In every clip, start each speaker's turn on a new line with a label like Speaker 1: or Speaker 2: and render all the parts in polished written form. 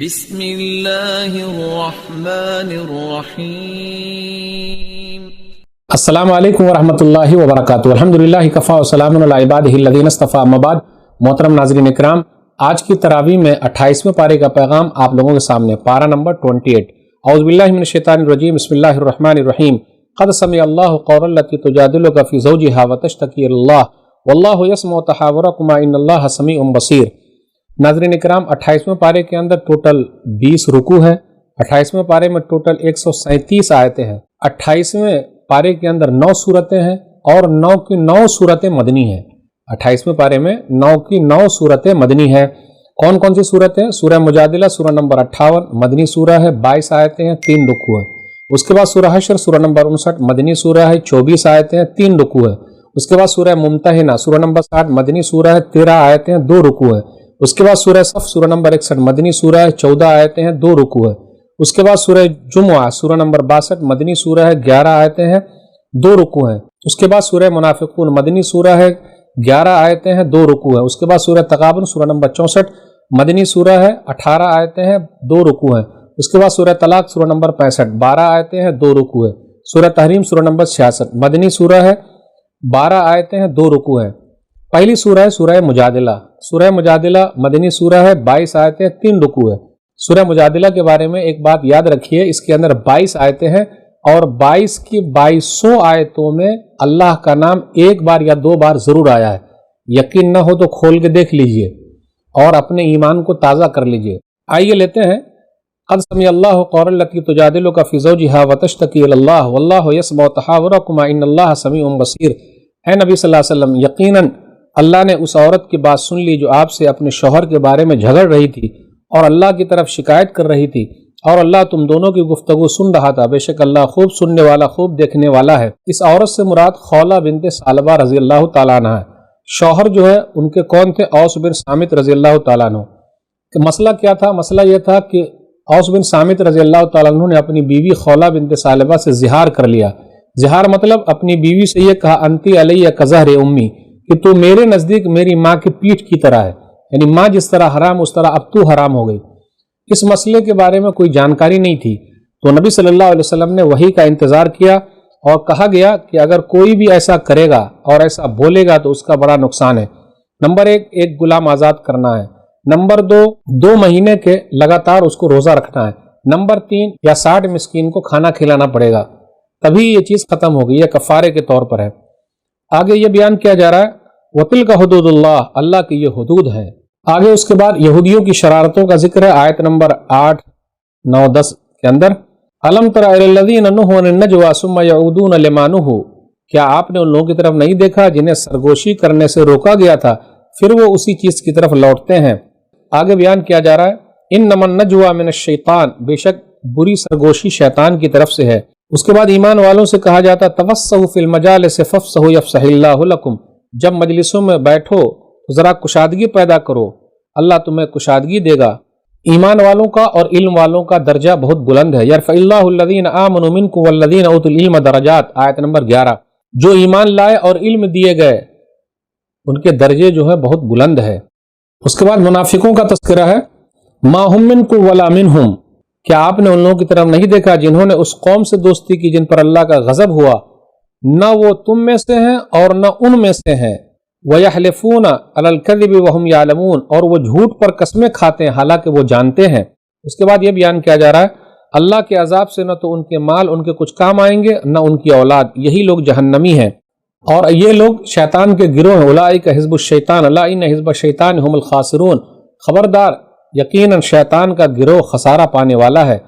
Speaker 1: بسم اللہ الرحمن الرحیم۔
Speaker 2: السلام علیکم ورحمۃ اللہ وبرکاتہ۔ الحمدللہ کفا وسلام علی عبادہ الذین اصطفیٰ، اما بعد۔ محترم ناظرین اکرام، آج کی تراویح میں 28ویں پارے کا پیغام آپ لوگوں کے سامنے، پارہ نمبر 28۔ اعوذ باللہ من الشیطان الرجیم، بسم اللہ الرحمن الرحیم۔ قد سمع اللہ قول التی تجادلک فی زوجہا وتشتکی الی اللہ واللہ یسمع تحاورکما ان اللہ سمیع بصیر۔ ناظرین اکرام، 28ویں پارے کے اندر ٹوٹل 20 رکوع ہے۔ 28ویں پارے میں ٹوٹل 137 آیتیں ہیں۔ 28ویں پارے کے اندر 9 صورتیں ہیں اور 9 کی 9 صورتیں مدنی ہیں۔ 28ویں پارے میں 9 کی 9 صورتیں مدنی ہیں۔ کون کون سی صورتیں؟ سورہ مجادلہ سورہ نمبر 58 مدنی سورہ ہے، 22 آیتیں ہیں، 3 رکوع ہیں۔ اس کے بعد سورہ حشر سورہ نمبر 59 مدنی سورہ ہے، 24 آیتیں ہیں، 3 رکوع ہیں۔ اس کے بعد سورہ ممتحنہ سورہ نمبر 60 مدنی سورہ ہے، 13 آیتیں ہیں، 2 رکوع ہیں۔ اس کے بعد سورہ صف سورہ نمبر 61 مدنی سورہ ہے، 14 آیتیں ہیں، 2 رکوع ہیں۔ اس کے بعد سورہ جمعہ سورہ نمبر 62 مدنی سورہ ہے، 11 آیتیں ہیں، 2 رکوع ہیں۔ اس کے بعد سورہ منافقون مدنی سورہ ہے، 11 آیتیں ہیں، 2 رکوع ہیں۔ اس کے بعد سورہ تغابن سورہ نمبر 64 مدنی سورہ ہے، 18 آیتیں ہیں، 2 رکوع ہیں۔ اس کے بعد سورہ طلاق سورہ نمبر 65 12 آیتیں ہیں، 2 رکوع ہیں۔ سورہ تحریم سورہ نمبر 66 مدنی سورہ ہے، 12 آیتیں ہیں، 2 رکوع ہیں۔ پہلی سورہ ہے سورہ مجادلہ۔ سورہ مجادلہ مدنی سورہ ہے، 22 آیتیں، 3 رکوع ہے۔ سورہ مجادلہ کے بارے میں ایک بات یاد رکھیے، اس کے اندر 22 آیتیں ہیں اور 22 کی 2200 آیتوں میں اللہ کا نام ایک بار یا 2 بار ضرور آیا ہے۔ یقین نہ ہو تو کھول کے دیکھ لیجئے اور اپنے ایمان کو تازہ کر لیجئے۔ آئیے لیتے ہیں۔ قد سمع اللہ قول التی تجادلک فی زوجہا وتشتکی الی اللہ واللہ یسمع تحاورکما ان اللہ سمیع بصیر۔ اے نبی صلی اللہ علیہ وسلم، یقیناً اللہ نے اس عورت کی بات سن لی جو آپ سے اپنے شوہر کے بارے میں جھگڑ رہی تھی اور اللہ کی طرف شکایت کر رہی تھی، اور اللہ تم دونوں کی گفتگو سن رہا تھا۔ بے شک اللہ خوب سننے والا، خوب دیکھنے والا ہے۔ اس عورت سے مراد خولہ بنت ثعلبہ رضی اللہ تعالیٰ عنہ ہے۔ شوہر جو ہے ان کے کون تھے؟ اوس بن صامت رضی اللہ تعالیٰ عنہ۔ کہ مسئلہ کیا تھا؟ مسئلہ یہ تھا کہ اوس بن صامت رضی اللہ تعالیٰ عنہ نے اپنی بیوی خولہ بنت ثعلبہ سے زہار کر لیا۔ زہار مطلب اپنی بیوی سے یہ کہا، انتی علیہ کظہر امی، کہ تو میرے نزدیک میری ماں کی پیٹھ کی طرح ہے، یعنی ماں جس طرح حرام اس طرح اب تو حرام ہو گئی۔ اس مسئلے کے بارے میں کوئی جانکاری نہیں تھی، تو نبی صلی اللہ علیہ وسلم نے وحی کا انتظار کیا اور کہا گیا کہ اگر کوئی بھی ایسا کرے گا اور ایسا بولے گا تو اس کا بڑا نقصان ہے۔ نمبر 1 ایک غلام آزاد کرنا ہے۔ نمبر 2 مہینے کے لگاتار اس کو روزہ رکھنا ہے۔ نمبر 3 یا 60 مسکین کو کھانا کھلانا پڑے گا، تبھی یہ چیز ختم ہوگی، یہ کفارے کے طور پر ہے۔ آگے یہ بیان کیا جا رہا ہے، وَتِلْكَ حُدُودُ اللَّهِ، اللہ کی یہ حدود ہیں۔ آگے اس کے بعد یہودیوں کی شرارتوں کا ذکر ہے، آیت نمبر 8، 9، 10 کے اندر۔ أَلَمْ تَرَ إِلَى الَّذِينَ نُهُوا عَنِ النَّجْوَىٰ ثُمَّ يَعُودُونَ لِمَا نُهُوا، کیا آپ نے ان لوگوں کی طرف نہیں دیکھا جنہیں سرگوشی کرنے سے روکا گیا تھا، پھر وہ اسی چیز کی طرف لوٹتے ہیں۔ آگے بیان کیا جا رہا ہے، إِنَّمَا النَّجْوَىٰ مِنَ الشَّيْطَانِ، بے شک بری سرگوشی شیطان کی طرف سے ہے۔ اس کے بعد ایمان والوں سے کہا جاتا، تَفَصَّحُوا فِي الْمَجَالِسِ فَافْصَحُوا يَفْصَحِ اللَّهُ لَكُمْ، جب مجلسوں میں بیٹھو تو ذرا کشادگی پیدا کرو، اللہ تمہیں کشادگی دے گا۔ ایمان والوں کا اور علم والوں کا درجہ بہت بلند ہے۔ یرفع اللہ الذین آمنوا منکم والذین اوتوا العلم درجات، آیت نمبر 11۔ جو ایمان لائے اور علم دیے گئے ان کے درجے جو ہے بہت بلند ہے۔ اس کے بعد منافقوں کا تذکرہ ہے، ما ہم منکم ولا منہم، کیا آپ نے ان لوگوں کی طرف نہیں دیکھا جنہوں نے اس قوم سے دوستی کی جن پر اللہ کا غضب ہوا، نہ وہ تم میں سے ہیں اور نہ ان میں سے ہیں۔ وَيَحْلِفُونَ عَلَى الْكَذِبِ وَهُمْ يَعْلَمُونَ، اور وہ جھوٹ پر قسمیں کھاتے ہیں حالانکہ وہ جانتے ہیں۔ اس کے بعد یہ بیان کیا جا رہا ہے، اللہ کے عذاب سے نہ تو ان کے مال ان کے کچھ کام آئیں گے نہ ان کی اولاد، یہی لوگ جہنمی ہیں اور یہ لوگ شیطان کے گروہ ہیں۔ اولئک حزب الشیطان الا ان حزب الشیطان هم الخاسرون، خبردار یقیناً شیطان کا گروہ خسارہ پانے والا ہے۔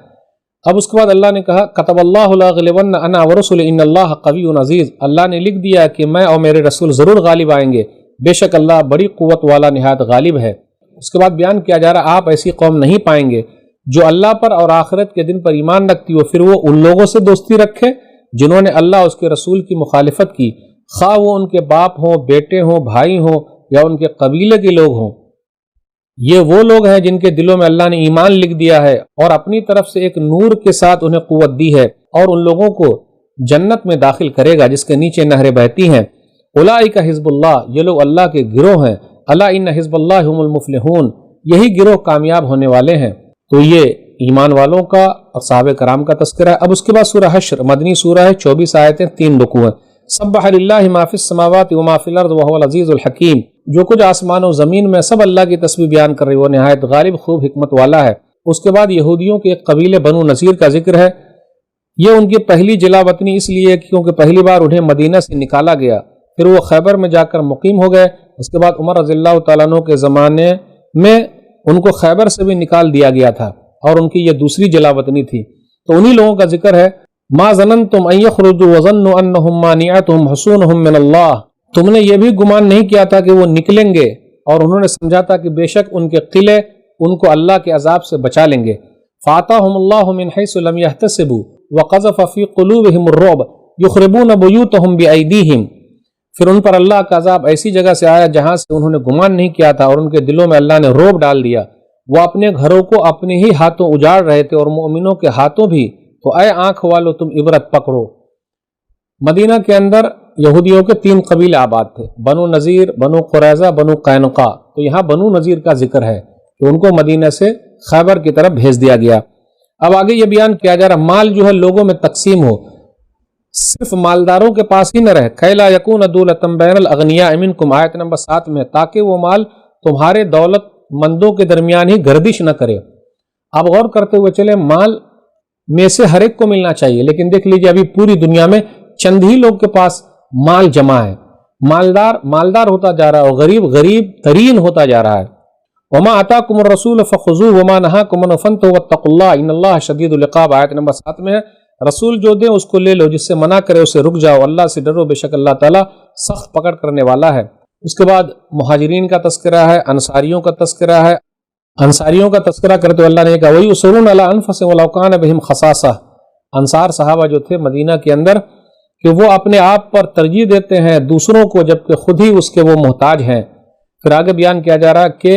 Speaker 2: اب اس کے بعد اللہ نے کہا، کتب اللہ لاغلبن انا ورسلی ان اللہ قوی عزیز، اللہ نے لکھ دیا کہ میں اور میرے رسول ضرور غالب آئیں گے، بے شک اللہ بڑی قوت والا نہایت غالب ہے۔ اس کے بعد بیان کیا جا رہا ہے، آپ ایسی قوم نہیں پائیں گے جو اللہ پر اور آخرت کے دن پر ایمان رکھتی ہو پھر وہ ان لوگوں سے دوستی رکھے جنہوں نے اللہ اور اس کے رسول کی مخالفت کی، خواہ وہ ان کے باپ ہوں، بیٹے ہوں، بھائی ہوں یا ان کے قبیلے کے لوگ ہوں۔ یہ وہ لوگ ہیں جن کے دلوں میں اللہ نے ایمان لکھ دیا ہے اور اپنی طرف سے ایک نور کے ساتھ انہیں قوت دی ہے، اور ان لوگوں کو جنت میں داخل کرے گا جس کے نیچے نہریں بہتی ہیں۔ اولئک حزب اللہ، یہ لوگ اللہ کے گروہ ہیں۔ الا ان حزب اللہ هم المفلحون، یہی گروہ کامیاب ہونے والے ہیں۔ تو یہ ایمان والوں کا اور صحابہ کرام کا تذکرہ ہے۔ اب اس کے بعد سورہ حشر، مدنی سورہ ہے، 24 آیتیں، 3 رکوع ہیں۔ سبح للہ ما فی السماوات وما فی الارض وهو العزیز الحکیم، جو کچھ آسمان و زمین میں سب اللہ کی تسبیح بیان کر رہی، وہ نہایت غالب خوب حکمت والا ہے۔ اس کے بعد یہودیوں کے ایک قبیلے بنو نذیر کا ذکر ہے۔ یہ ان کی پہلی جلا وطنی اس لیے کیونکہ پہلی بار انہیں مدینہ سے نکالا گیا، پھر وہ خیبر میں جا کر مقیم ہو گئے۔ اس کے بعد عمر رضی اللہ تعالیٰ عنہ کے زمانے میں ان کو خیبر سے بھی نکال دیا گیا تھا اور ان کی یہ دوسری جلا وطنی تھی۔ تو انہی لوگوں کا ذکر ہے، ما ظننتم ان یخرجوا وظنوا انہم مانعتہم حصونہم من اللہ، تم نے یہ بھی گمان نہیں کیا تھا کہ وہ نکلیں گے اور انہوں نے سمجھا تھا کہ بے شک ان کے قلعے ان کو اللہ کے عذاب سے بچا لیں گے۔ فآتاہم اللہ من حیث لم یحتسبوا وقذف فی قلوبہم الرعب یخربون بیوتہم بایدیہم، پھر ان پر اللہ کا عذاب ایسی جگہ سے آیا جہاں سے انہوں نے گمان نہیں کیا تھا، اور ان کے دلوں میں اللہ نے رعب ڈال دیا، وہ اپنے گھروں کو اپنے ہی ہاتھوں اجاڑ رہے تھے اور مومنوں کے ہاتھوں بھی۔ تو اے آنکھ والو تم عبرت پکڑو۔ مدینہ کے اندر یہودیوں کے 3 قبیلے آباد تھے، بنو نذیر، بنو قریظہ، بنو قینقاع۔ تو یہاں بنو نذیر کا ذکر ہے کہ ان کو مدینہ سے خیبر کی طرف بھیج دیا گیا۔ اب آگے یہ بیان کیا جا رہا مال جو ہے لوگوں میں تقسیم ہو، صرف مالداروں کے پاس ہی نہ رہے، کَیْ لَا یَکُونَ دُولَةً بَیْنَ الْأَغْنِیَاءِ مِنْکُمْ، آیت نمبر 7 میں، تاکہ وہ مال تمہارے دولت مندوں کے درمیان ہی گردش نہ کرے۔ اب غور کرتے ہوئے چلے، مال میں سے ہر ایک کو ملنا چاہیے، لیکن دیکھ لیجئے ابھی پوری دنیا میں چند ہی لوگ کے پاس مال جمع ہے، مالدار مالدار ہوتا جا رہا ہے اور غریب غریب ترین ہوتا جا رہا ہے۔ وَمَا آتَاكُمُ الرَّسُولُ فَخُذُوهُ وَمَا نَهَاكُمْ عَنْهُ فَانْتَهُوا وَاتَّقُوا اللَّهَ إِنَّ اللَّهَ شَدِيدُ الْعِقَابِ، آیت نمبر 7 میں ہے، رسول جو دے اس کو لے لو، جس سے منع کرے اسے رک جاؤ، اللہ سے ڈرو، بے شک اللہ تعالیٰ سخت پکڑ کرنے والا ہے۔ اس کے بعد مہاجرین کا تذکرہ ہے، انصاریوں کا تذکرہ ہے۔ انصاریوں کا تذکرہ کرتے ہوئے اللہ نے کہا وَيُؤْثِرُونَ عَلَىٰ أَنفُسِهِمْ وَلَوْ كَانَ بِهِمْ خَصَاصَةٌ، انصار صحابہ جو تھے مدینہ کے اندر کہ وہ اپنے آپ پر ترجیح دیتے ہیں دوسروں کو جبکہ خود ہی اس کے وہ محتاج ہیں۔ پھر آگے بیان کیا جا رہا کہ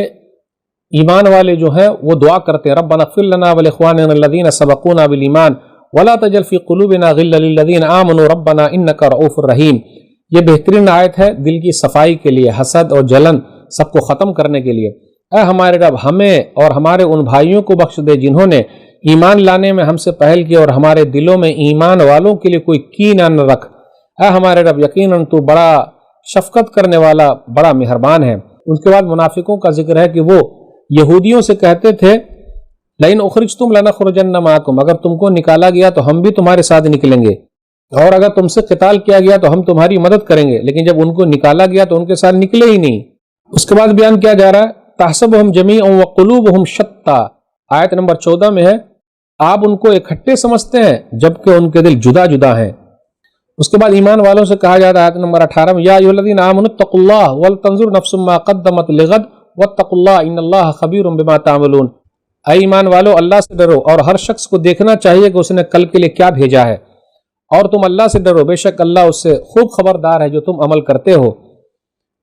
Speaker 2: ایمان والے جو ہیں وہ دعا کرتے ہیں، ربنا اغفر لنا ولاخواننا الذین سبقونا بالایمان ولا تجعل فی قلوبنا غلا للذین آمنوا ربنا انک رؤوف رحیم۔ یہ بہترین آیت ہے دل کی صفائی کے لیے، حسد اور جلن سب کو ختم کرنے کے لیے۔ اے ہمارے رب، ہمیں اور ہمارے ان بھائیوں کو بخش دے جنہوں نے ایمان لانے میں ہم سے پہل کیا، اور ہمارے دلوں میں ایمان والوں کے لیے کوئی کینہ نہ رکھ۔ اے ہمارے رب، یقیناً تو بڑا شفقت کرنے والا، بڑا مہربان ہے۔ اس کے بعد منافقوں کا ذکر ہے کہ وہ یہودیوں سے کہتے تھے لئن اخرجتم لنخرجن معکم، اگر تم کو نکالا گیا تو ہم بھی تمہارے ساتھ نکلیں گے، اور اگر تم سے قتال کیا گیا تو ہم تمہاری مدد کریں گے، لیکن جب ان کو نکالا گیا تو ان کے ساتھ نکلے ہی نہیں۔ اس کے بعد بیان کیا جا رہا ہے تحسبهم جميعا وقلوبهم شتى، آیت نمبر 14 میں ہے آپ ان کو اکٹھے سمجھتے ہیں جبکہ ان کے دل جدا جدا ہیں۔ اس کے بعد ایمان والوں سے کہا جاتا ہے آیت نمبر 18 میں یا ایھا الذین آمنوا اتقوا اللہ ولتنظر نفس ما قدمت لغد واتقوا اللہ ان اللہ خبیر بما تعملون، اے ایمان والو اللہ سے ڈرو اور ہر شخص کو دیکھنا چاہیے کہ اس نے کل کے لیے کیا بھیجا ہے، اور تم اللہ سے ڈرو، بے شک اللہ اس سے خوب خبردار ہے جو تم عمل کرتے ہو۔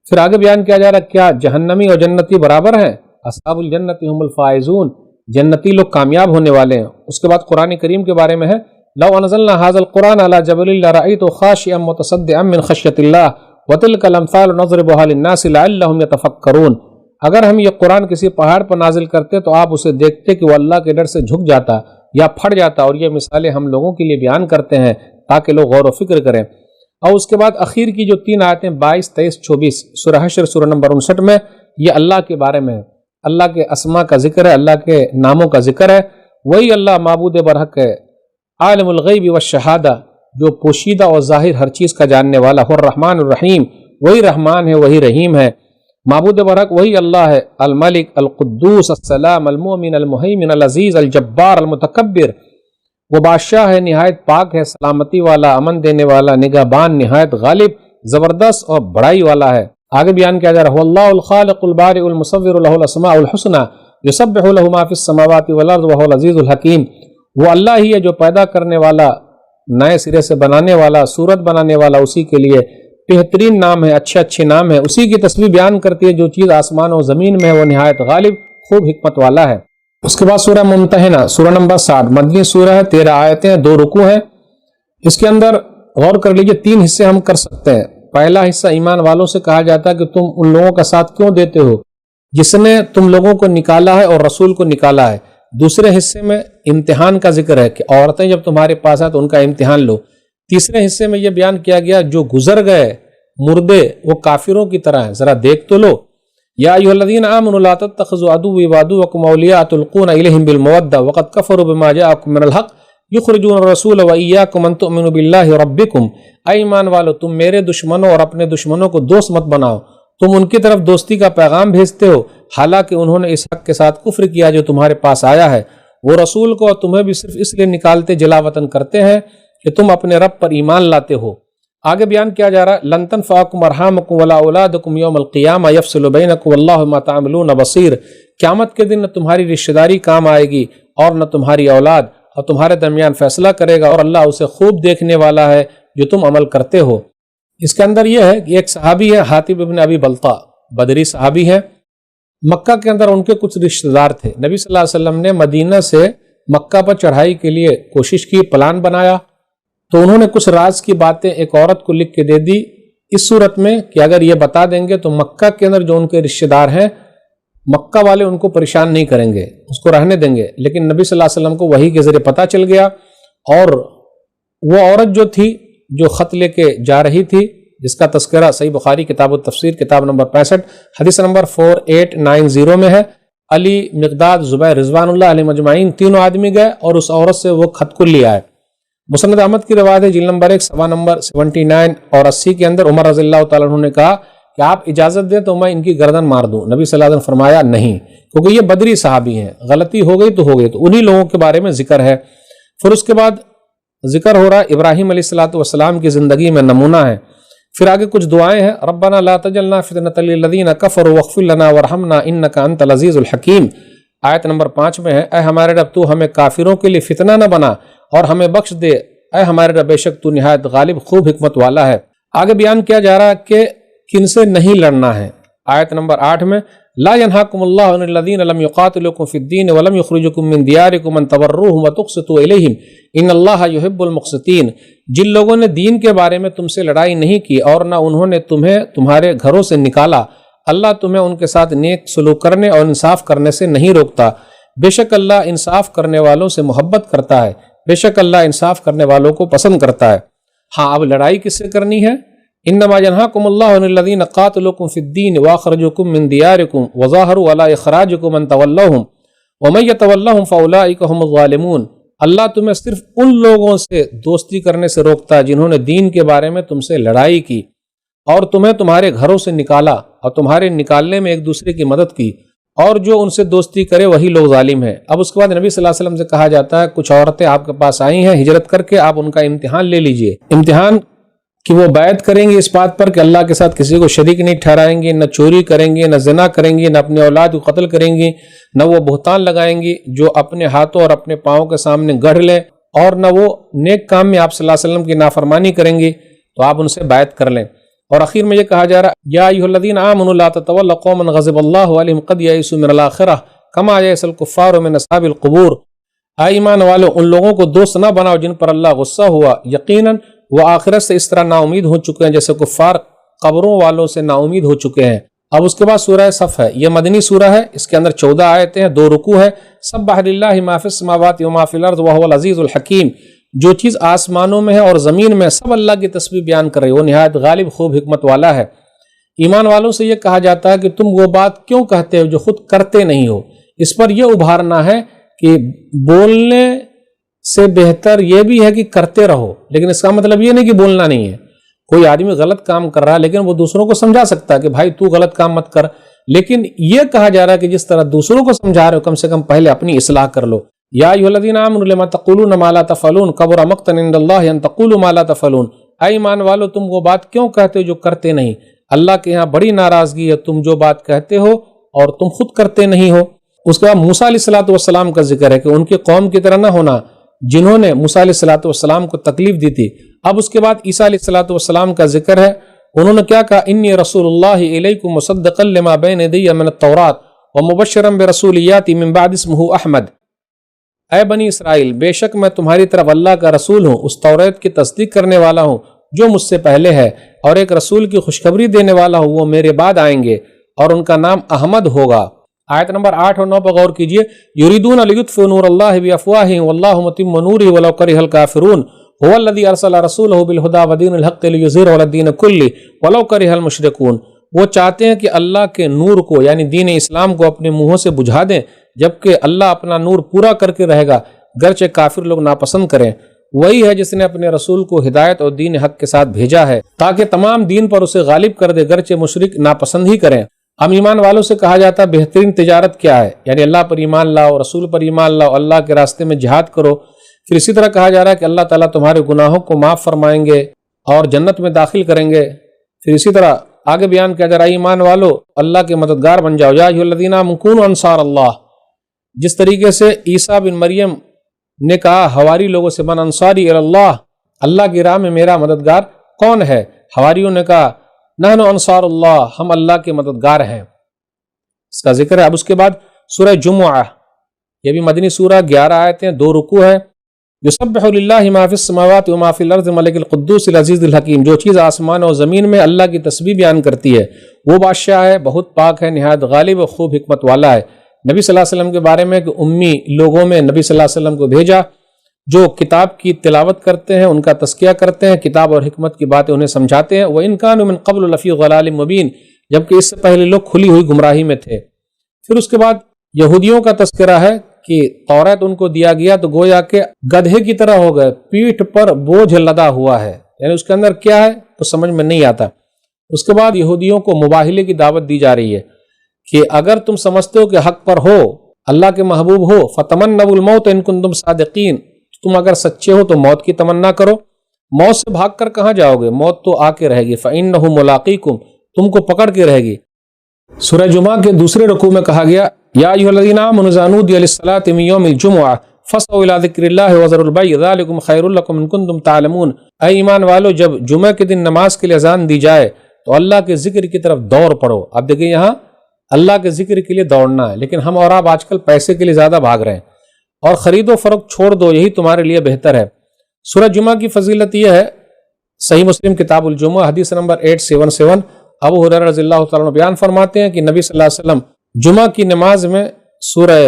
Speaker 2: پھر آگے بیان کیا جا رہا ہے کیا جہنمی اور جنتی برابر ہیں؟ اصحاب الجنت هم الفائزون، جنتی لوگ کامیاب ہونے والے ہیں۔ اس کے بعد قرآن کریم کے بارے میں ہے لو انزلنا هذا القرآن على جبل لرأيته خاشعا متصدعا من خشية الله وتلك الامثال نضربها للناس لعلهم يتفكرون، اگر ہم یہ قرآن کسی پہاڑ پر نازل کرتے تو آپ اسے دیکھتے کہ وہ اللہ کے ڈر سے جھک جاتا یا پھٹ جاتا، اور یہ مثالیں ہم لوگوں کے لیے بیان کرتے ہیں تاکہ لوگ غور و فکر کریں۔ اور اس کے بعد اخیر کی جو 3 آیتیں 22، 23، 24 سورہ حشر سورہ نمبر 59 میں یہ اللہ کے بارے میں ہے، اللہ کے اسماء کا ذکر ہے، اللہ کے ناموں کا ذکر ہے۔ وہی اللہ معبود برحق ہے، عالم الغیب والشہادہ، جو پوشیدہ اور ظاہر ہر چیز کا جاننے والا، ہے الرحمن الرحیم، وہی رحمان ہے وہی رحیم ہے۔ معبود برحق وہی اللہ ہے، الملک القدوس السلام المؤمن المہیمن العزیز الجبار المتکبر، وہ بادشاہ ہے نہایت پاک ہے، سلامتی والا، امن دینے والا، نگہبان، نہایت غالب، زبردست اور بڑائی والا ہے۔ آگے بیان کیا جا رہا ہے اللہ الخالق البارئ المصور له الاسماء الحسنى یسبح له ما في السماوات والارض وهو العزیز الحکیم، وہ اللہ ہی ہے جو پیدا کرنے والا، نئے سرے سے بنانے والا، صورت بنانے والا، اسی کے لیے بہترین نام ہے، اچھے اچھے نام ہے، اسی کی تسبیح بیان کرتی ہے جو چیز آسمان و زمین میں ہے، وہ نہایت غالب خوب حکمت والا ہے۔ اس کے بعد سورہ ممتحنہ سورہ نمبر 60 مدنی سورہ ہے، 13 آیتیں، 2 رکوع ہیں۔ اس کے اندر غور کر لیجئے 3 حصے ہم کر سکتے ہیں۔ پہلا حصہ ایمان والوں سے کہا جاتا ہے کہ تم ان لوگوں کا ساتھ کیوں دیتے ہو جس نے تم لوگوں کو نکالا ہے اور رسول کو نکالا ہے، دوسرے حصے میں امتحان کا ذکر ہے کہ عورتیں جب تمہارے پاس آئیں تو ان کا امتحان لو۔ تیسرے حصے میں یہ بیان کیا گیا جو گزر گئے مردے وہ کافروں کی طرح ہیں، ذرا دیکھ تو لو۔ یا ایھا الذین آمنوا لا تتخذوا عدوی وعدوکم اولیاء تلقون الیہم بالمودۃ وقد کفروا بما جاءکم من الحق یخرجون الرسول وایاکم ان تؤمنوا باللہ ربکم۔ اے ایمان والو، تم میرے دشمنوں اور اپنے دشمنوں کو دوست مت بناؤ، تم ان کی طرف دوستی کا پیغام بھیجتے ہو حالانکہ انہوں نے اس حق کے ساتھ کفر کیا جو تمہارے پاس آیا ہے۔ وہ رسول کو اور تمہیں بھی صرف اس لیے نکالتے جلا وطن کرتے ہیں کہ تم اپنے رب پر ایمان لاتے ہو۔ آگے بیان کیا جا رہا ہے لن تنفعکم ارحامکم ولا اولادکم یوم القیامہ یفصل بینکم واللہ بما تعملون بصیر۔ قیامت کے دن نہ تمہاری رشتہ داری کام آئے گی اور نہ تمہاری اولاد، اور تمہارے درمیان فیصلہ کرے گا اور اللہ اسے خوب دیکھنے والا ہے جو تم عمل کرتے ہو۔ اس کے اندر یہ ہے کہ ایک صحابی ہے حاتب ابن ابی بلتع، بدری صحابی ہے۔ مکہ کے اندر ان کے کچھ رشتہ دار تھے۔ نبی صلی اللہ علیہ وسلم نے مدینہ سے مکہ پر چڑھائی کے لیے کوشش کی، پلان بنایا، تو انہوں نے کچھ راز کی باتیں ایک عورت کو لکھ کے دے دی اس صورت میں کہ اگر یہ بتا دیں گے تو مکہ کے اندر جو ان کے رشتہ دار ہیں مکہ والے ان کو پریشان نہیں کریں گے، اس کو رہنے دیں گے۔ لیکن نبی صلی اللہ علیہ وسلم کو وحی کے ذریعے پتہ چل گیا، اور وہ عورت جو تھی جو خط لے کے جا رہی تھی، جس کا تذکرہ صحیح بخاری کتاب التفسیر کتاب نمبر 65 حدیث نمبر 4890 میں ہے، علی، مقداد، زبیر رضوان اللہ علیہ مجمعین تینوں آدمی گئے اور اس عورت سے وہ خط کو لے آئے۔ مسند احمد کی روایت ہے جلد نمبر 1 صفحہ نمبر 79 اور 80 کے اندر عمر رضی اللہ تعالیٰ عنہ نے کہا کہ آپ اجازت دیں تو میں ان کی گردن مار دوں۔ نبی صلی اللہ علیہ وسلم فرمایا نہیں، کیونکہ یہ بدری صحابی ہیں، غلطی ہو گئی تو ہو گئی، تو انہی لوگوں کے بارے میں ذکر ہے۔ پھر اس کے بعد ذکر ہو رہا ہے ابراہیم علیہ السلام کی زندگی میں نمونہ ہے۔ پھر آگے کچھ دعائیں ہیں، ربنا لا تجعلنا فتنة للذین کفروا واغفر لنا وارحمنا انک انت العزیز الحکیم۔ آیت نمبر 5 میں ہے، اے ہمارے رب تو ہمیں کافروں کے لیے فتنہ نہ بنا اور ہمیں بخش دے، اے ہمارے رب بے شک تو نہایت غالب خوب حکمت والا ہے۔ آگے بیان کیا جا رہا ہے کہ کن سے نہیں لڑنا ہے۔ آیت نمبر 8 میں لا ينهاكم الله عن الذين لم يقاتلوكم في الدين ولم يخرجوكم من دياركم ان تبروهم وتقسطوا اليهم ان الله يحب المقسطين۔ جن لوگوں نے دین کے بارے میں تم سے لڑائی نہیں کی اور نہ انہوں نے تمہیں تمہارے گھروں سے نکالا، اللہ تمہیں ان کے ساتھ نیک سلوک کرنے اور انصاف کرنے سے نہیں روکتا، بے شک اللہ انصاف کرنے والوں سے محبت کرتا ہے، بے شک اللہ انصاف کرنے والوں کو پسند کرتا ہے۔ ہاں، اب لڑائی کس سے کرنی ہے؟ انما ينهاكم الله عن الذين قاتلوكم في الدين واخرجوكم من دياركم وظاهروا على اخراجكم ان تولوهم ومن يتولهم فاولئك هم الظالمون۔ اللہ تمہیں صرف ان لوگوں سے دوستی کرنے سے روکتا ہے جنہوں نے دین کے بارے میں تم سے لڑائی کی اور تمہیں تمہارے گھروں سے نکالا اور تمہارے نکالنے میں ایک دوسرے کی مدد کی، اور جو ان سے دوستی کرے وہی لوگ ظالم ہیں۔ اب اس کے بعد نبی صلی اللہ علیہ وسلم سے کہا جاتا ہے کچھ عورتیں آپ کے پاس آئی ہیں ہجرت کر کے، آپ ان کا امتحان لے لیجئے۔ امتحان کہ وہ بیعت کریں گی اس بات پر کہ اللہ کے ساتھ کسی کو شریک نہیں ٹھہرائیں گی، نہ چوری کریں گی، نہ زنا کریں گی، نہ اپنے اولاد کو قتل کریں گی، نہ وہ بہتان لگائیں گی جو اپنے ہاتھوں اور اپنے پاؤں کے سامنے گڑھ لیں، اور نہ وہ نیک کام میں آپ صلی اللہ علیہ وسلم کی نافرمانی کریں گی، تو آپ ان سے بیعت کر لیں۔ اور اخیر میں یہ کہا جا رہا ہے یا ایھا الذین آمنوا لا تتولوا قوما غضب اللہ علیہم قد یئسوا من الآخرہ کما یئس الکفار من اصحاب القبور۔ اے ایمان والو، ان لوگوں کو دوست نہ بناؤ جن پر اللہ غصہ ہوا، یقیناً وہ آخرت سے اس طرح نا امید ہو چکے ہیں جیسے کفار قبروں والوں سے نا امید ہو چکے ہیں۔ اب اس کے بعد سورہ صف ہے، یہ مدنی سورہ ہے، اس کے اندر 14 آیتیں ہیں، 2 رکوع ہے۔ سبح للہ ما فی السماوات و ما فی الارض وہو العزیز الحکیم۔ جو چیز آسمانوں میں ہے اور زمین میں سب اللہ کی تسبیح بیان کر رہی ہے، وہ نہایت غالب خوب حکمت والا ہے۔ ایمان والوں سے یہ کہا جاتا ہے کہ تم وہ بات کیوں کہتے ہو جو خود کرتے نہیں ہو۔ اس پر یہ ابھارنا ہے کہ بولنے سے بہتر یہ بھی ہے کہ کرتے رہو، لیکن اس کا مطلب یہ نہیں کہ بولنا نہیں ہے۔ کوئی آدمی غلط کام کر رہا ہے لیکن وہ دوسروں کو سمجھا سکتا ہے کہ بھائی تو غلط کام مت کر، لیکن یہ کہا جا رہا ہے کہ جس طرح دوسروں کو سمجھا رہے ہو کم سے کم پہلے اپنی اصلاح کر لو۔ یا ایھا الذین آمنوا لما تقولون ما لا تفعلون کبر مقتا عند اللہ ان تقولوا ما لا تفعلون۔ اے ایمان والو، تم وہ بات کیوں کہتے ہو جو کرتے نہیں؟ اللہ کے ہاں بڑی ناراضگی ہے تم جو بات کہتے ہو اور تم خود کرتے نہیں ہو۔ اس کے بعد موسیٰ علیہ السلام کا ذکر ہے کہ ان کی قوم کی طرح نہ ہونا جنہوں نے موسیٰ علیہ السلام کو تکلیف دی تھی۔ اب اس کے بعد عیسیٰ علیہ السلام کا ذکر ہے، انہوں نے کیا کہا، انی رسول اللہ الیکم مصدقا لما بین یدی من التوراۃ ومبشرا برسول یاتی من بعد اسمہ احمد۔ اے بنی اسرائیل، بے شک میں تمہاری طرف اللہ کا رسول ہوں، اس توریت کی تصدیق کرنے والا ہوں جو مجھ سے پہلے ہے، اور ایک رسول کی خوشخبری دینے والا ہوں، وہ میرے بعد آئیں گے اور ان کا نام احمد ہوگا۔ آیت نمبر 8 اور 9 پر غور کیجئے. یریدون لیطفئوا نور اللہ بافواہہم واللہ متم نورہ ولو کرہ الکافرون هو الذی ارسل رسولہ بالہدی ودین الحق لیظہرہ علی الدین کلہ ولو کرہ المشرکون. وہ چاہتے ہیں کہ اللہ کے نور کو یعنی دین اسلام کو اپنے منہوں سے بجھا دیں جبکہ اللہ اپنا نور پورا کر کے رہے گا گرچہ کافر لوگ ناپسند کریں. وہی ہے جس نے اپنے رسول کو ہدایت اور دین حق کے ساتھ بھیجا ہے تاکہ تمام دین پر اسے غالب کر دے گرچہ مشرک ناپسند ہی کریں. اب ایمان والوں سے کہا جاتا ہے بہترین تجارت کیا ہے؟ یعنی اللہ پر ایمان لاؤ، رسول پر ایمان لاؤ، اللہ کے راستے میں جہاد کرو. پھر اسی طرح کہا جا رہا ہے کہ اللہ تعالیٰ تمہارے گناہوں کو معاف فرمائیں گے اور جنت میں داخل کریں گے. پھر اسی طرح آگے بیان کیا جا رہا ہے ایمان والو اللہ کے مددگار بن جاؤ. یا ایھا الذین آمنوا کونوا انصار اللہ. جس طریقے سے عیسیٰ بن مریم نے کہا حواری لوگوں سے من انصاری الی اللہ، اللہ کی راہ میں میرا مددگار کون ہے؟ حواریوں نے کہا نحن انصار اللہ، ہم اللہ کے مددگار ہیں. اس کا ذکر ہے. اب اس کے بعد سورہ جمعہ، یہ بھی مدنی سورہ، 11 آیتیں، 2 رکوع ہے. یسبح للہ ما فی السماوات و ما فی الارض ملک القدوس العزیز الحکیم. جو چیز آسمان اور زمین میں اللہ کی تسبیح بیان کرتی ہے وہ بادشاہ ہے، بہت پاک ہے، نہایت غالب و خوب حکمت والا ہے. نبی صلی اللہ علیہ وسلم کے بارے میں کہ امی لوگوں میں نبی صلی اللہ علیہ وسلم کو بھیجا جو کتاب کی تلاوت کرتے ہیں، ان کا تزکیہ کرتے ہیں، کتاب اور حکمت کی باتیں انہیں سمجھاتے ہیں. وَإِن كَانُوا مِن قَبْلُ لَفِي ضَلَالٍ مُبِينٍ، جبکہ اس سے پہلے لوگ کھلی ہوئی گمراہی میں تھے. پھر اس کے بعد یہودیوں کا تذکرہ ہے کہ تورات ان کو دیا گیا تو گویا کہ گدھے کی طرح ہو گئے، پیٹھ پر بوجھ لدا ہوا ہے، یعنی اس کے اندر کیا ہے تو سمجھ میں نہیں آتا. اس کے بعد یہودیوں کو مباہلے کی دعوت دی جا رہی ہے کہ اگر تم سمجھتے ہو کہ حق پر ہو، اللہ کے محبوب ہو، فَتَمَنَّوُا الْمَوْتَ إِن كُنتُمْ صَادِقِينَ، تم اگر سچے ہو تو موت کی تمنا کرو. موت سے بھاگ کر کہاں جاؤ گے؟ موت تو آ کے رہے گی. فَإِنَّهُ مُلَاقِيكُمْ، تم کو پکڑ کے رہے گی. سورہ جمعہ کے دوسرے رکوع میں کہا گیا یا ایھا الذین آمنوا اذا نودی للصلاۃ من یوم الجمعہ فاسعوا الی ذکر اللہ وذروا البیع ذلکم خیر لکم ان کنتم تعلمون. اے ایمان والو، جب جمعہ کے دن نماز کے لیے اذان دی جائے تو اللہ کے ذکر کی طرف دوڑ پڑو. اب دیکھیں یہاں اللہ کے ذکر کے لیے دوڑنا ہے، لیکن ہم اور آپ آج کل پیسے کے لیے زیادہ بھاگ رہے ہیں. اور خرید و فروخت چھوڑ دو، یہی تمہارے لیے بہتر ہے. سورہ جمعہ کی فضیلت یہ ہے، صحیح مسلم کتاب الجمعہ حدیث نمبر 877 ابو ہریرہ رضی اللہ تعالیٰ عنہ بیان فرماتے ہیں کہ نبی صلی اللہ علیہ وسلم جمعہ کی نماز میں سورہ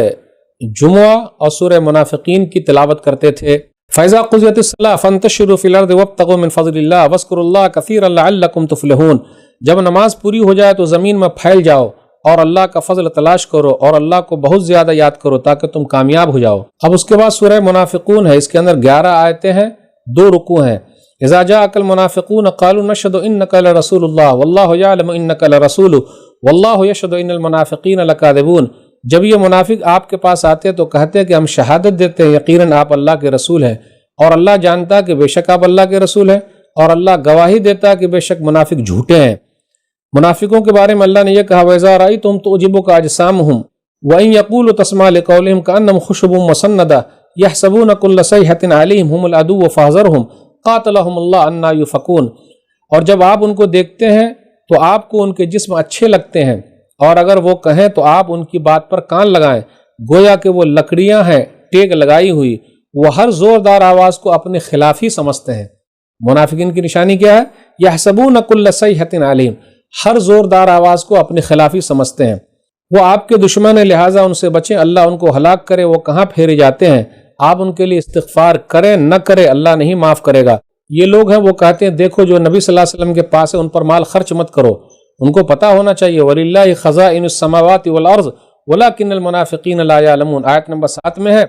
Speaker 2: جمعہ اور سورہ منافقین کی تلاوت کرتے تھے. فَإِذَا قُضِيَتِ الصَّلَاةُ فَانتَشِرُوا فِي الْأَرْضِ وَابْتَغُوا مِنْ فَضْلِ اللَّهِ وَاذْكُرُوا اللَّهَ كَثِيرًا لَعَلَّكُمْ تُفْلِحُونَ. جب نماز پوری ہو جائے تو زمین میں پھیل جاؤ اور اللہ کا فضل تلاش کرو اور اللہ کو بہت زیادہ یاد کرو تاکہ تم کامیاب ہو جاؤ. اب اس کے بعد سورہ منافقون ہے، اس کے اندر 11 آیتیں ہیں، 2 رکوع ہیں. اذا جاءك المنافقون قالوا نشهد انك لرسول الله والله يعلم انك لرسول والله يشهد ان المنافقين لكاذبون. جب یہ منافق آپ کے پاس آتے تو کہتے کہ ہم شہادت دیتے ہیں یقیناً آپ اللہ کے رسول ہیں، اور اللہ جانتا کہ بے شک آپ اللہ کے رسول ہیں، اور اللہ گواہی دیتا کہ بے شک منافق جھوٹے ہیں. منافقوں کے بارے میں اللہ نے یہ کہا وَإِذَا رَأَيْتُمْ تُعْجِبُكَ أَجْسَامُهُمْ وَإِن يَقُولُوا تَسْمَعْ لِقَوْلِهِمْ كَأَنَّهُمْ خُشُبٌ مُّسَنَّدَةٌ يَحْسَبُونَ كُلَّ صَيْحَةٍ عَلَيْهِمْ هُمُ الْعَدُوُّ فَاحْذَرْهُمْ قاتلہم اللہ انا یفکون. اور جب آپ ان کو دیکھتے ہیں تو آپ کو ان کے جسم اچھے لگتے ہیں، اور اگر وہ کہیں تو آپ ان کی بات پر کان لگائیں، گویا کہ وہ لکڑیاں ہیں ٹیک لگائی ہوئی، وہ ہر زوردار آواز کو اپنے خلاف ہی سمجھتے ہیں. منافقین کی نشانی کیا ہے؟ یحسبون کل صیحۃ علیہم، ہر زوردار آواز کو اپنے خلاف ہی سمجھتے ہیں. وہ آپ کے دشمن ہیں، لہٰذا ان سے بچیں، اللہ ان کو ہلاک کرے. وہ کہاں پھیرے جاتے ہیں؟ آپ ان کے لیے استغفار کریں نہ کرے اللہ نہیں معاف کرے گا. یہ لوگ ہیں وہ کہتے ہیں دیکھو جو نبی صلی اللہ علیہ وسلم کے پاس ہے ان پر مال خرچ مت کرو. ان کو پتہ ہونا چاہیے وَلِلَّهِ خَزَائِنُ السَّمَاوَاتِ وَالْأَرْضِ وَلَكِنَّ الْمُنَافِقِينَ لَا يَعْلَمُونَ. آیت نمبر 7 میں ہے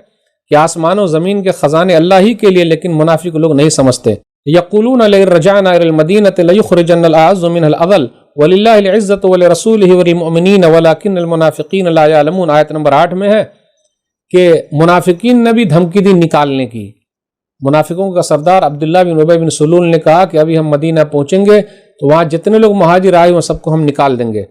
Speaker 2: کہ آسمان و زمین کے خزانے اللہ ہی کے لیے، لیکن منافق لوگ نہیں سمجھتے. يَقُولُونَ لَئِن رَجَعْنَا إِلَى الْمَدِينَةِ لَيُخْرِجَنَّ الْأَعَزُّ مِنْهَا الْأَذَلُّ وَلِلَّهِ الْعِزَّةُ وَلِرَسُولِهِ وَلِلْمُؤْمِنِينَ وَلَكِنَّ الْمُنَافِقِينَ لَا يَعْلَمُونَ. آیت نمبر 8 میں ہے کہ منافقین نے بھی دھمکی دی نکالنے کی. منافقوں کا سردار عبداللہ بن ابی بن سلول نے کہا کہ ابھی ہم مدینہ پہنچیں گے تو وہاں جتنے لوگ مہاجر آئے ہیں سب کو ہم نکال دیں گے.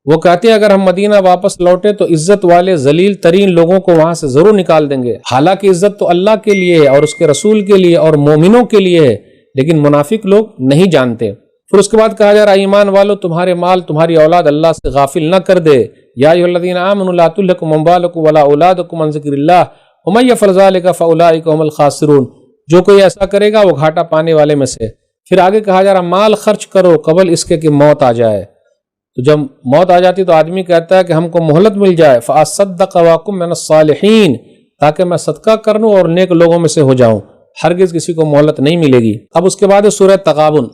Speaker 2: وہ کہتے ہیں اگر ہم مدینہ واپس لوٹے تو عزت والے ذلیل ترین لوگوں کو وہاں سے ضرور نکال دیں گے. حالانکہ عزت تو اللہ کے لیے ہے اور اس کے رسول کے لیے اور مومنوں کے لیے ہے، لیکن منافق لوگ نہیں جانتے. پھر اس کے بعد کہا جا رہا ہے ایمان والو تمہارے مال تمہاری اولاد اللہ سے غافل نہ کر دے. یا ایھا الذین آمنوا لا تلھکم اموالکم ولا اولادکم عن ذکر اللہ ومن یفعل ذلک فاولئک هم الخاسرون. جو کوئی ایسا کرے گا وہ گھاٹا پانے والے میں سے. پھر آگے کہا جا رہا مال خرچ کرو قبل اس کے کہ موت آ جائے. تو جب موت آ جاتی تو آدمی کہتا ہے کہ ہم کو مہلت مل جائے، فَأَصَّدَّقَ وَأَكُن مِّنَ الصَّالِحِينَ، تاکہ میں صدقہ کر لوں اور نیک لوگوں میں سے ہو جاؤں۔ ہرگز کسی کو مہلت نہیں ملے گی۔ اب اس کے بعد سورہ تغابن،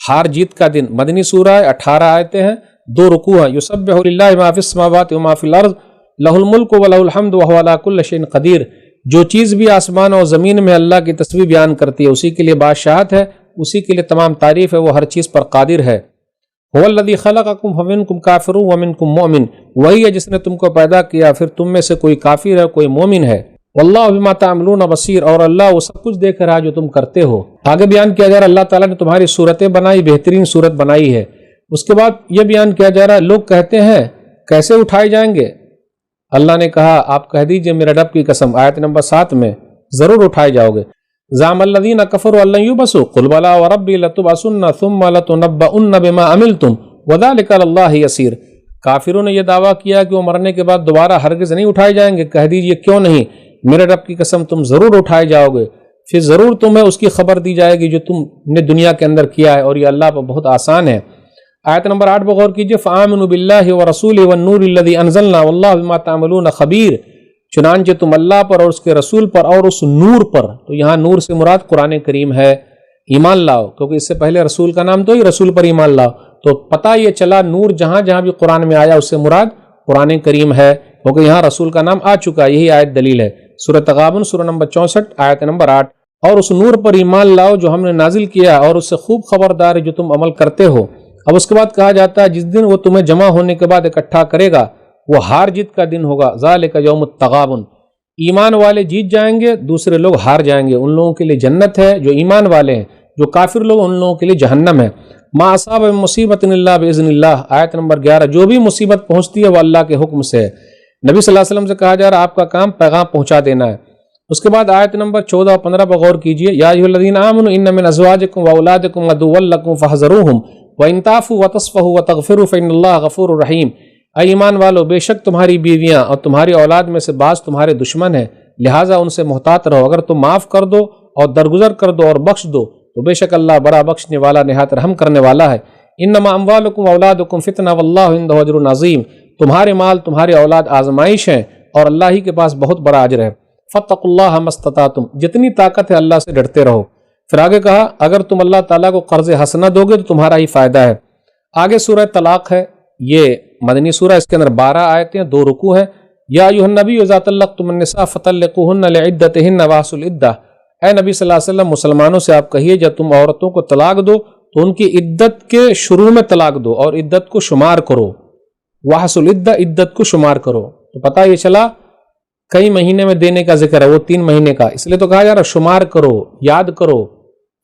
Speaker 2: ہار جیت کا دن، مدنی سورہ ہے، 18 آیتیں ہیں، 2 رکوع ہیں۔ یسبح للہ ما فی السماوات وما فی الارض لہ الملک ولہ الحمد وہو علی کل شیء قدیر۔ جو چیز بھی آسمان اور زمین میں اللہ کی تسبیح بیان کرتی ہے اسی کے لیے بادشاہت ہے، اسی کے لیے تمام تعریف ہے، وہ ہر چیز پر قادر ہے۔ هو الذی خلقکم فمنکم کافر ومنکم مؤمن، وہی ہے جس نے تم کو پیدا کیا، پھر تم میں سے کوئی کافر ہے کوئی مومن ہے۔ واللہ بما تعملون بصیر، اور اللہ وہ سب کچھ دیکھ رہا ہے جو تم کرتے ہو۔ آگے بیان کیا جا رہا ہے اللہ تعالیٰ نے تمہاری صورتیں بنائی، بہترین صورت بنائی ہے۔ اس کے بعد یہ بیان کیا جا رہا ہے لوگ کہتے ہیں کیسے اٹھائے جائیں گے؟ اللہ نے کہا آپ کہہ دیجئے میرے رب کی قسم، آیت نمبر 7 میں، ضرور اٹھائے جاؤ گے۔ زعم الذین کفروا ان لن یبعثوا قل بلی وربی لتبعثن ثم لتنبؤن بما عملتم وذلک علی اللہ یسیر۔ کافروں نے یہ دعویٰ کیا کہ وہ مرنے کے بعد دوبارہ ہرگز نہیں اٹھائے جائیں گے۔ کہہ دیجئے کیوں نہیں، میرے رب کی قسم تم ضرور اٹھائے جاؤ گے، پھر ضرور تمہیں اس کی خبر دی جائے گی جو تم نے دنیا کے اندر کیا ہے، اور یہ اللہ پر بہت آسان ہے۔ آیت نمبر 8 پر غور کیجئے، فآمنوا باللہ ورسولہ والنور الذی انزلنا واللہ بما تعملون خبیر۔ چنانچہ تم اللہ پر اور اس کے رسول پر اور اس نور پر، تو یہاں نور سے مراد قرآن کریم ہے، ایمان لاؤ، کیونکہ اس سے پہلے رسول کا نام تو ہی رسول پر ایمان لاؤ، تو پتہ یہ چلا نور جہاں جہاں بھی قرآن میں آیا اس سے مراد قرآن کریم ہے، کیونکہ یہاں رسول کا نام آ چکا، یہی آیت دلیل ہے۔ سورہ تغابن سورہ نمبر 64 آیت نمبر 8، اور اس نور پر ایمان لاؤ جو ہم نے نازل کیا، اور اس سے خوب خبردار ہے جو تم عمل کرتے ہو۔ اب اس کے بعد کہا جاتا ہے جس دن وہ تمہیں جمع ہونے کے بعد اکٹھا کرے گا وہ ہار جیت کا دن ہوگا، ذالک یوم التغابن۔ ایمان والے جیت جائیں گے، دوسرے لوگ ہار جائیں گے، ان لوگوں کے لیے جنت ہے جو ایمان والے ہیں، جو کافر لوگ ان لوگوں کے لیے جہنم ہے۔ ما اصاب من مصیبت الا باذن اللہ، آیت نمبر 11، جو بھی مصیبت پہنچتی ہے وہ اللہ کے حکم سے ہے۔ نبی صلی اللہ علیہ وسلم سے کہا جا رہا ہے آپ کا کام پیغام پہنچا دینا ہے۔ اس کے بعد آیت نمبر 14 اور 15 پر غور کیجئے، یا ایھا الذین آمنوا ان من ازواجکم واولادکم عدوا لکم فاحذروہم وان تعفوا وتصفحوا وتغفروا فان اللہ غفور رحیم۔ اے ایمان والو، بے شک تمہاری بیویاں اور تمہاری اولاد میں سے بعض تمہارے دشمن ہیں، لہٰذا ان سے محتاط رہو، اگر تم معاف کر دو اور درگزر کر دو اور بخش دو تو بے شک اللہ بڑا بخشنے والا نہایت رحم کرنے والا ہے۔ انما اموالکم واولادکم فتنہ واللہ عندہ اجر عظیم، تمہارے مال تمہاری اولاد آزمائش ہیں اور اللہ ہی کے پاس بہت بڑا اجر ہے۔ فاتقوا اللہ ما استطعتم، جتنی طاقت ہے اللہ سے ڈرتے رہو۔ پھر آگے کہا اگر تم اللہ تعالیٰ کو قرض حسنہ دو گے تو تمہارا ہی فائدہ ہے۔ آگے سورہ طلاق ہے، یہ مدنی سورہ، اس کے اندر 12 آیتیں، 2 رکوع ہیں۔ یا ایھا النبی اذا طلقتم النساء فطلقوہن لعدتہن واحصوا العدہ، اے نبی صلی اللہ علیہ وسلم مسلمانوں سے آپ کہیے جب تم عورتوں کو طلاق دو تو ان کی عدت کے شروع میں طلاق دو اور عدت کو شمار کرو، واحصوا العدہ، عدت کو شمار کرو۔ تو پتہ یہ چلا کئی مہینے میں دینے کا ذکر ہے، وہ 3 مہینے کا، اس لیے تو کہا جا رہا شمار کرو، یاد کرو،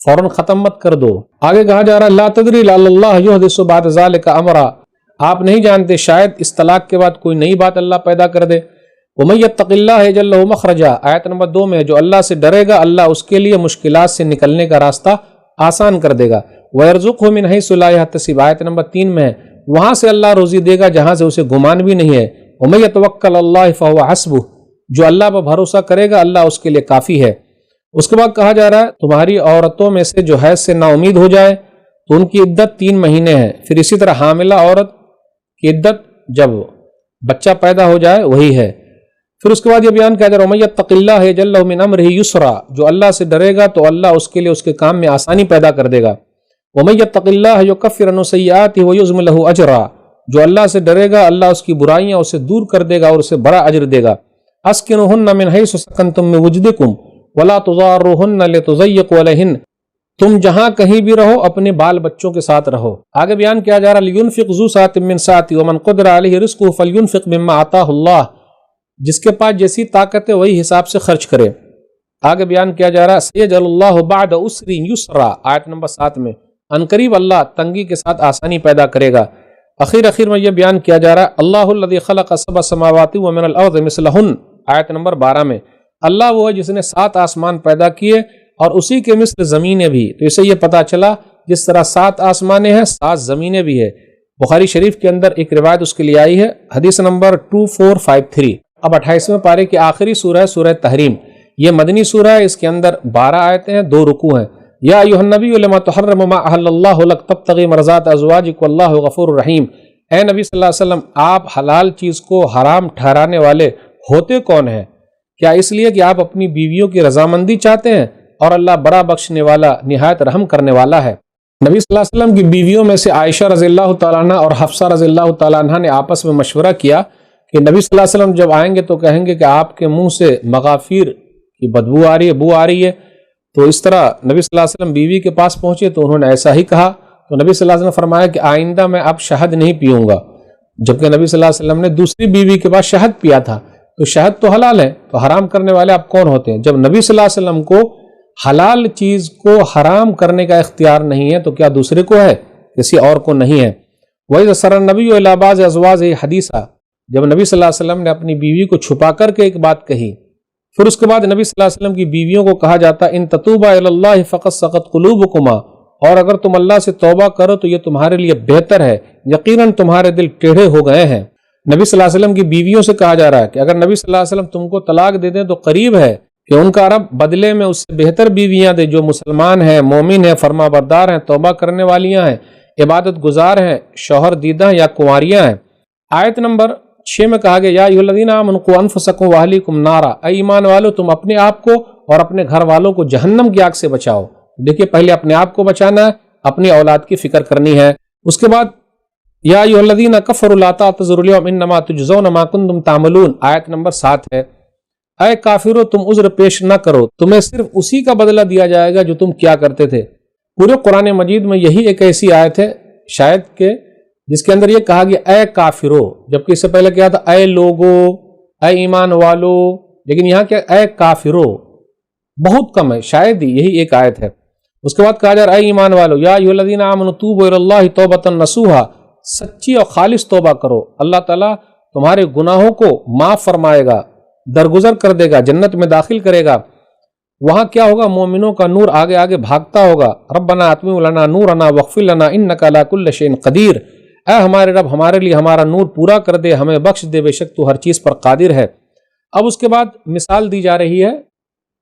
Speaker 2: فوراً ختم مت کر دو۔ آگے کہا جا رہا لا تدری لعل اللہ یحدث بعد ذلک امرا، آپ نہیں جانتے شاید اس طلاق کے بعد کوئی نئی بات اللہ پیدا کر دے۔ ومن یتق اللہ یجعل لہ مخرجا، آیت نمبر 2 میں جو اللہ سے ڈرے گا اللہ اس کے لیے مشکلات سے نکلنے کا راستہ آسان کر دے گا۔ ویرزقہ من حیث لا یحتسب، آیت نمبر 3 میں ہے وہاں سے اللہ روزی دے گا جہاں سے اسے گمان بھی نہیں ہے۔ ومن یتوکل علی اللہ فہو حسبہ، جو اللہ پر بھروسہ کرے گا اللہ اس کے لیے کافی ہے۔ اس کے بعد کہا جا رہا ہے تمہاری عورتوں میں سے جو حیض سے نا امید ہو جائے تو ان کی عدت 3 مہینے ہے۔ پھر اسی طرح حاملہ عورت کی عدت جب بچہ پیدا ہو جائے وہی ہے۔ پھر اس کے بعد یہ بیان کیا جا رہا ہے وَمَن یتق اللہ یجعل لہ من امرہ یسرا، جو اللہ سے ڈرے گا تو اللہ اس کے لیے اس کے کام میں آسانی پیدا کر دے گا۔ وَمَن یتق اللہ یکفر عنہ سیئاتہ ویعظم لہ اجرا، جو اللہ سے ڈرے گا اللہ اس کی برائیاں اسے دور کر دے گا اور اسے بڑا اجر دے گا۔ اسکنوہن من حیث سکنتم من وجدکم ولا تضاروہن لتضیقوا علیہن، تم جہاں کہیں بھی رہو اپنے بال بچوں کے ساتھ رہو۔ آگے بیان کیا جا رہا لینفق ذو سعۃ من سعتہ ومن قدر علیہ رزقہ فلینفق مما آتاہ اللہ، جس کے پاس جیسی طاقت ہے وہی حساب سے خرچ کرے۔ آگے بیان کیا جا رہا سیجعل اللہ بعد عسر یسرا، آیت نمبر 7 میں عنقریب اللہ تنگی کے ساتھ آسانی پیدا کرے گا۔ اخیر میں یہ بیان کیا جا رہا اللہ الذی خلق 7 سماوات ومن الارض مثلہن، آیت نمبر 12 میں اللہ وہ ہے جس نے 7 آسمان پیدا کیے اور اسی کے مثل زمینیں بھی۔ تو اسے یہ پتا چلا جس طرح 7 آسمانیں ہیں 7 زمینیں بھی ہے۔ بخاری شریف کے اندر ایک روایت اس کے لیے آئی ہے، حدیث نمبر 2453۔ اب 28ویں پارے کی آخری سورہ ہے سورہ تحریم، یہ مدنی سورہ ہے، اس کے اندر 12 آیتیں ہیں، 2 رکوع ہیں۔ یا ایھا النبی لما تحرم ما احل اللہ لک تبتغی مرضات ازواجک واللہ غفور رحیم، اے نبی صلی اللہ علیہ وسلم آپ حلال چیز کو حرام ٹھہرانے والے ہوتے کون ہیں؟ کیا اس لیے کہ آپ اپنی بیویوں کی رضامندی چاہتے ہیں؟ اور اللہ بڑا بخشنے والا نہایت رحم کرنے والا ہے۔ نبی صلی اللہ علیہ وسلم کی بیویوں میں سے عائشہ رضی اللہ تعالیٰ عنہ اور حفصہ رضی اللہ تعالیٰ عنہ نے آپس میں مشورہ کیا کہ نبی صلی اللہ علیہ وسلم جب آئیں گے تو کہیں گے کہ آپ کے منہ سے مغافیر کی بدبو آ رہی ہے، بو آ رہی ہے۔ تو اس طرح نبی صلی اللہ علیہ وسلم بیوی کے پاس پہنچے تو انہوں نے ایسا ہی کہا، تو نبی صلی اللہ علیہ وسلم نے فرمایا کہ آئندہ میں اب شہد نہیں پیوں گا، جبکہ نبی صلی اللہ علیہ وسلم نے دوسری بیوی کے پاس شہد پیا تھا۔ تو شہد تو حلال ہے، تو حرام کرنے والے آپ کون ہوتے ہیں؟ جب نبی صلی اللہ علیہ وسلم کو حلال چیز کو حرام کرنے کا اختیار نہیں ہے تو کیا دوسرے کو ہے؟ کسی اور کو نہیں ہے۔ وَإِذَا سَرَّ النَّبِيُّ إِلَىٰ بَعْضِ أَزْوَاجِهِ حَدِيثًا، جب نبی صلی اللہ علیہ وسلم نے اپنی بیوی کو چھپا کر کے ایک بات کہی، پھر اس کے بعد نبی صلی اللہ علیہ وسلم کی بیویوں کو کہا جاتا ان تتوبا الی اللہ فقد سقط قلوبکما، اور اگر تم اللہ سے توبہ کرو تو یہ تمہارے لیے بہتر ہے، یقیناً تمہارے دل ٹیڑھے ہو گئے ہیں۔ نبی صلی اللہ علیہ وسلم کی بیویوں سے کہا جا رہا ہے کہ اگر نبی صلی اللہ علیہ وسلم تم کو طلاق دے دیں تو قریب ہے کہ ان کا رب بدلے میں اس سے بہتر بیویاں دے جو مسلمان ہیں، مومن ہیں، فرما بردار ہیں، توبہ کرنے والیاں ہیں، عبادت گزار ہیں، شوہر دیدہ یا کنواریاں ہیں۔ آیت نمبر 6 میں کہا گیا یا ایھا الذین آمنوا قوا انفسکم واہلیکم نارا، اے ایمان والو تم اپنے آپ کو اور اپنے گھر والوں کو جہنم کی آگ سے بچاؤ۔ دیکھیے پہلے اپنے آپ کو بچانا ہے، اپنی اولاد کی فکر کرنی ہے۔ اس کے بعد یا ایھا الذین کفروا لا تعتذروا اليوم انما تجزون ما کنتم تعملون، آیت نمبر 7 ہے۔ اے کافرو تم عذر پیش نہ کرو، تمہیں صرف اسی کا بدلہ دیا جائے گا جو تم کیا کرتے تھے۔ پورے قرآن مجید میں یہی ایک ایسی آیت ہے شاید کہ جس کے اندر یہ کہا گیا اے کافرو، جبکہ اس سے پہلے کیا تھا اے لوگو، اے ایمان والو، لیکن یہاں کیا اے کافرو بہت کم ہے، شاید ہی یہی ایک آیت ہے۔ اس کے بعد کہا جا رہا ہے اے ایمان والو یا ایھا الذین آمنوا توبوا الی اللہ توبۃ نصوحا، سچی اور خالص توبہ کرو، اللہ تعالیٰ تمہارے گناہوں کو معاف فرمائے گا، درگزر کر دے گا، جنت میں داخل کرے گا۔ وہاں کیا ہوگا؟ مومنوں کا نور آگے آگے بھاگتا ہوگا۔ ربنا اتمم لنا نورنا واغفر لنا انک علی کل شیء قدیر، اے ہمارے رب ہمارے لیے ہمارا نور پورا کر دے، ہمیں بخش دے، بے شک تو ہر چیز پر قادر ہے۔ اب اس کے بعد مثال دی جا رہی ہے،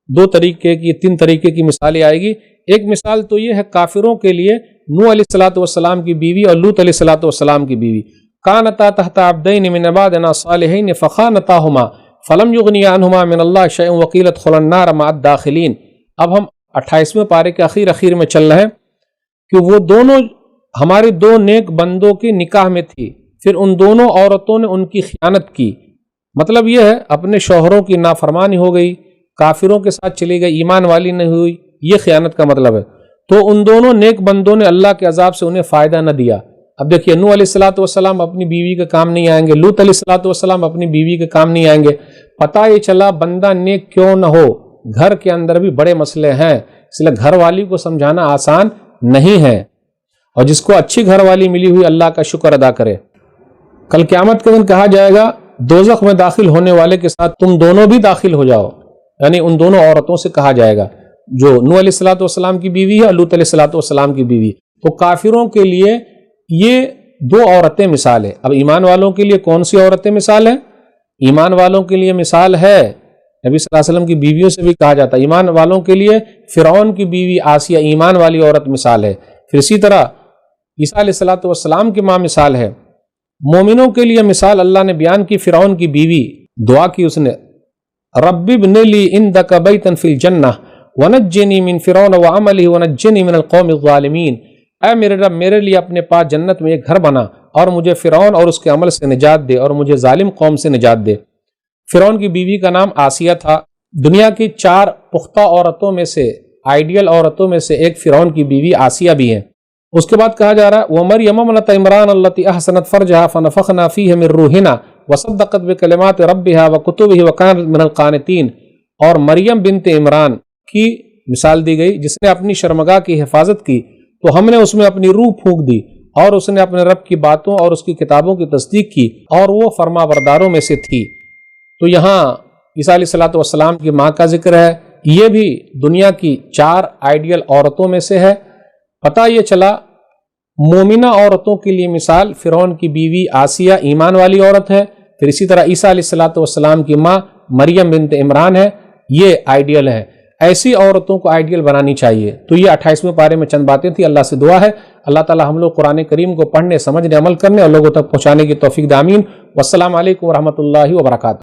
Speaker 2: 2 طریقے کی 3 طریقے کی مثالیں آئے گی۔ ایک مثال تو یہ ہے کافروں کے لیے نوح علیہ الصلوۃ والسلام کی بیوی اور لوط علیہ الصلوۃ والسلام کی بیوی، کانتا تحت عبدین من عبادنا صالحین فخانتاہما فلم یغنیا عنہما من اللہ شیء وقیل ادخلا النار مع الداخلین۔ اب ہم 28ویں پارے کے اخیر میں چل رہے ہیں کہ وہ دونوں ہمارے 2 نیک بندوں کے نکاح میں تھی، پھر ان دونوں عورتوں نے ان کی خیانت کی، مطلب یہ ہے اپنے شوہروں کی نافرمانی ہو گئی، کافروں کے ساتھ چلی گئی، ایمان والی نہیں ہوئی، یہ خیانت کا مطلب ہے۔ تو ان دونوں نیک بندوں نے اللہ کے عذاب سے انہیں فائدہ نہ دیا۔ اب دیکھیے نوح علیہ الصلوۃ والسلام اپنی بیوی کے کام نہیں آئیں گے، لوط علیہ الصلوۃ والسلام اپنی بیوی کے کام نہیں آئیں گے۔ پتہ یہ چلا بندہ نیک کیوں نہ ہو، گھر کے اندر بھی بڑے مسئلے ہیں، اس لیے گھر والی کو سمجھانا آسان نہیں ہے، اور جس کو اچھی گھر والی ملی ہوئی اللہ کا شکر ادا کرے۔ کل قیامت کے دن کہا جائے گا دوزخ میں داخل ہونے والے کے ساتھ تم دونوں بھی داخل ہو جاؤ، یعنی ان دونوں عورتوں سے کہا جائے گا جو نوح علیہ الصلوۃ والسلام کی بیوی ہے اور لوط علیہ الصلوۃ والسلام کی بیوی۔ تو کافروں کے لیے یہ 2 عورتیں مثال ہے۔ اب ایمان والوں کے لیے کون سی عورتیں مثال ہیں؟ ایمان والوں کے لیے مثال ہے نبی صلی اللہ علیہ وسلم کی بیویوں سے بھی کہا جاتا ہے، ایمان والوں کے لیے فرعون کی بیوی آسیہ ایمان والی عورت مثال ہے۔ پھر اسی طرح عیسیٰ علیہ الصلوۃ والسلام کی ماں مثال ہے۔ مومنوں کے لیے مثال اللہ نے بیان کی، فرعون کی بیوی دعا کی اس نے، رب ابن لی عندک بیتا فی الجنہ ونجنی من فرعون وعملہ ونجنی من القوم الظالمین، اے میرے رب میرے لیے اپنے پاس جنت میں ایک گھر بنا اور مجھے فرعون اور اس کے عمل سے نجات دے اور مجھے ظالم قوم سے نجات دے۔ فرعون کی بیوی کا نام آسیہ تھا۔ دنیا کی 4 پختہ عورتوں میں سے، آئیڈیل عورتوں میں سے ایک فرعون کی بیوی آسیہ بھی ہے۔ اس کے بعد کہا جا رہا ہے وَمَرْيَمَ ابْنَتَ عِمْرَانَ الَّتِي أَحْسَنَتْ فَرْجَهَا فَنَفَخْنَا فِيهِ مِن رُوحِنَا وَصَدَّقَتْ بِكَلِمَاتِ رَبِّهَا وَكُتُبِهِ وَكَانَتْ مِنَ الْقَانِتِينَ، اور مریم بنت عمران کی مثال دی گئی جس نے اپنی شرمگاہ کی حفاظت کی تو ہم نے اس میں اپنی روح پھونک دی، اور اس نے اپنے رب کی باتوں اور اس کی کتابوں کی تصدیق کی، اور وہ فرما برداروں میں سے تھی۔ تو یہاں عیسیٰ علیہ الصلوۃ والسلام کی ماں کا ذکر ہے، یہ بھی دنیا کی 4 آئیڈیل عورتوں میں سے ہے۔ پتہ یہ چلا مومنہ عورتوں کے لیے مثال فرعون کی بیوی آسیہ ایمان والی عورت ہے، پھر اسی طرح عیسیٰ علیہ الصلوۃ والسلام کی ماں مریم بنت عمران ہے، یہ آئیڈیل ہے۔ ایسی عورتوں کو آئیڈیل بنانی چاہیے۔ تو یہ 28ویں پارے میں چند باتیں تھی۔ اللہ سے دعا ہے اللہ تعالی ہم لوگ قرآن کریم کو پڑھنے، سمجھنے، عمل کرنے اور لوگوں تک پہنچانے کی توفیق دے، آمین۔ والسلام علیکم ورحمۃ اللہ وبرکاتہ۔